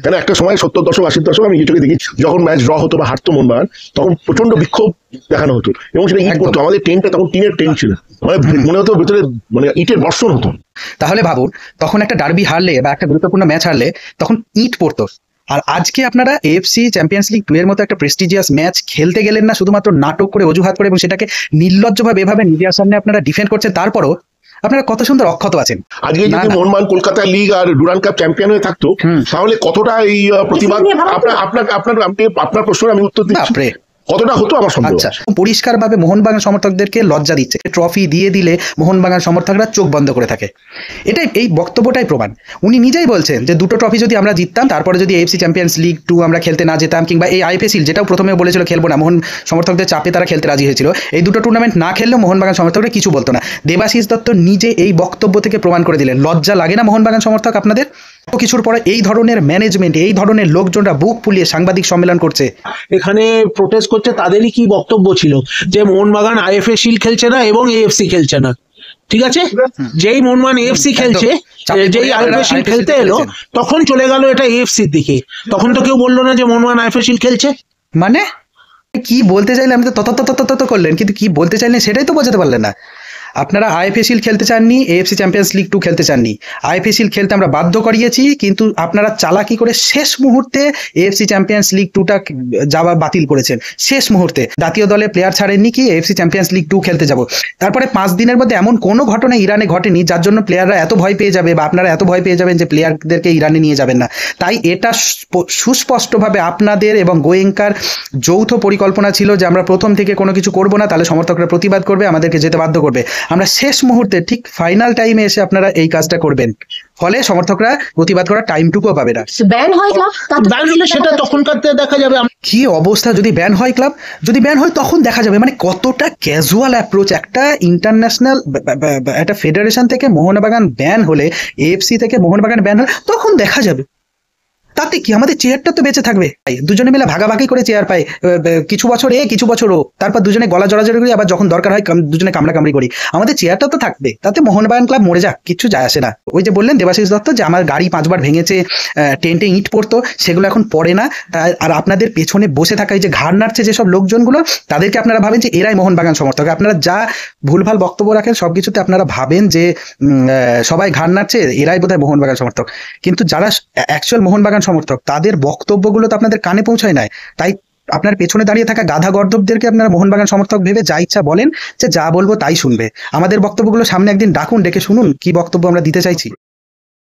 কেন একটা সময় 70-80 দশক আমি নিজে চোখে দেখেছি, যখন ম্যাচ ড্র হতো বা হারতো মোহনবাগান, তখন প্রচন্ড বিক্ষোভ দেখানো হতো এবং সেটা ইট পড়তো। আমাদের ট্রেনটা তখন টিনের ট্রেন ছিল, মানে মনে হতো ভিতরে মানে ইটের বর্ষণ হতো। তাহলে ভাবুন, তখন একটা ডার্বি হারলে বা একটা গুরুত্বপূর্ণ ম্যাচ হারলে তখন ইট পড়তো। আর আজকে আপনারা এএফসি চ্যাম্পিয়ন্স লিগ 2 এর মতো একটা প্রেস্টিজিয়াস ম্যাচ খেলতে গেলেন না, শুধুমাত্র নাটক করে, অজুহাত করে, এবং সেটাকে নির্লজ্জভাবে এভাবে মিডিয়ার সামনে আপনারা ডিফেন্ড করছেন। তারপরও আপনারা কত সুন্দর অক্ষত আছেন। আজকে যদি মোহনবাগান কলকাতা লিগ আর ডুরান্ড কাপ চ্যাম্পিয়ন হয়ে থাকতো, তাহলে কতটা এই প্রতিবাদ, আপনার প্রশ্নের আমি উত্তর দিচ্ছি, কতটা হতো আমার সন্দেহ। আচ্ছা, পরিষ্কারভাবে মোহনবাগান সমর্থকদেরকে লজ্জা দিচ্ছে। ট্রফি দিয়ে দিলে মোহনবাগান সমর্থকরা চোখ বন্ধ করে থাকে, এটাই এই বক্তব্যটাই প্রমাণ। উনি নিজেই বলছেন যে দুটো ট্রফি যদি আমরা জিততাম, তারপরে যদি এএফসি চ্যাম্পিয়ন্স লিগ 2 আমরা খেলতে না যেতাম, কিংবা এই আইএফএ শিল্ড যেটাও প্রথমে বলেছিল খেলবো না, মোহন সমর্থকদের চাপে তারা খেলতে রাজি হয়েছিল, এই দুটো টুর্নামেন্ট না খেললেও মোহনবাগান সমর্থকরা কিছু বলতো না। দেবাশিস দত্ত নিজে এই বক্তব্য থেকে প্রমাণ করে দিলেন। লজ্জা লাগে না মোহনবাগান সমর্থক আপনাদের? কিছুর পরে এই ধরনের ম্যানেজমেন্ট, এই ধরনের লোকজনরা বুক ফুলিয়ে সাংবাদিক সম্মেলন করছে, এখানে প্রোটেস্ট করছে, তাদেরই কি বক্তব্য ছিল যে মোহনবাগান আইএফএ শিল্ড খেলছে না এবং এএফসি খেলছে না। ঠিক আছে, যেই মোহনবাগান এএফসি খেলছে, যেই আইএফএ শিল্ড খেলতে এলো, তখন চলে গেল এটা এএফসির দিকে। তখন তো কেউ বললো না যে মোহনবাগান আইএফএ শিল্ড খেলছে। মানে কি বলতে চাইলে আমি তো তত করলেন, কিন্তু কি বলতে চাইলেন সেটাই তো বোঝাতে পারলেন না। আপনারা আইএফএ শিল্ড খেলতে চাননি, এএফসি চ্যাম্পিয়ন্স লিগ 2 খেলতে চাননি। আইএফএ শিল্ড খেলতে আমরা বাধ্য করিয়েছি, কিন্তু আপনারা চালাকি করে শেষ মুহূর্তে এএফসি চ্যাম্পিয়ন্স লিগ 2টা যাওয়া বাতিল করেছেন। শেষ মুহূর্তে জাতীয় দলে প্লেয়ার ছাড়েননি কি এএফসি চ্যাম্পিয়ন্স লিগ 2 খেলতে যাব। তারপরে 5 দিনের মধ্যে এমন কোনো ঘটনা ইরানে ঘটেনি যার জন্য প্লেয়াররা এত ভয় পেয়ে যাবে বা আপনারা এত ভয় পেয়ে যাবেন যে প্লেয়ারদেরকে ইরানে নিয়ে যাবেন না। তাই এটা সুস্পষ্টভাবে আপনাদের এবং গোয়েঙ্কার যৌথ পরিকল্পনা ছিল যে আমরা প্রথম থেকে কোনো কিছু করব না, তাহলে সমর্থকরা প্রতিবাদ করবে, আমাদেরকে যেতে বাধ্য করবে। আমরা শেষ মুহূর্তে ঠিক ফাইনাল টাইমে এসে আপনারা এই কাজটা করবেন, ফলে সমর্থকরা প্রতিবাদ করার টাইমটুকুও পাবে না। ব্যান হয় ক্লাব, ব্যান হলে সেটা তখনকার দেখা যাবে। কি অবস্থা যদি ব্যান হয় ক্লাব, যদি ব্যান হয় তখন দেখা যাবে। মানে কতটা ক্যাজুয়াল অ্যাপ্রোচ। একটা ইন্টারন্যাশনাল একটা ফেডারেশন থেকে মোহনবাগান ব্যান হলে, এএফসি থেকে মোহনবাগান ব্যান হলে তখন দেখা যাবে। তাতে কি আমাদের চেয়ারটা তো বেঁচে থাকবে। দুজনে মিলে ভাগাভাগি করে চেয়ার পাই, কিছু বছর কিছু বছর তারপর দুজনে গলা জড়াজড়ি করি, আবার যখন দরকার হয় দুজনে কামড়াকামড়ি করি, আমাদের চেয়ারটা তো থাকবে। তাতে মোহনবাগান ক্লাব মরে যাক, কিছু যায় আসে না। ওই যে বললেন দেবাশিস দত্ত যে আমার গাড়ি 5 বার ভেঙেছে, টেন্টে ইট পড়তো, সেগুলো এখন পড়ে না। আর আপনাদের পেছনে বসে থাকা এই যে ঘাড় নাড়ছে যেসব লোকজনগুলো, তাদেরকে আপনারা ভাবেন যে এরাই মোহনবাগান সমর্থক। আপনারা যা ভুলভাল বক্তব্য রাখেন সবকিছুতে আপনারা ভাবেন যে সবাই ঘাড় নাড়ছে, এরাই বোধহয় মোহনবাগান সমর্থক। কিন্তু যারা অ্যাকচুয়াল মোহনবাগান সমর্থক, তাদের বক্তব্যগুলো তো আপনাদের কানে পৌঁছায় না। তাই আপনার পেছনে দাঁড়িয়ে থাকা গাধা গর্দভদেরকে আপনারা মোহনবাগান সমর্থক ভেবে যা ইচ্ছা বলেন, যে যা বলবো তাই শুনবে। আমাদের বক্তব্যগুলো সামনে একদিন ডাকুন, ডেকে শুনুন কি বক্তব্য আমরা দিতে চাইছি।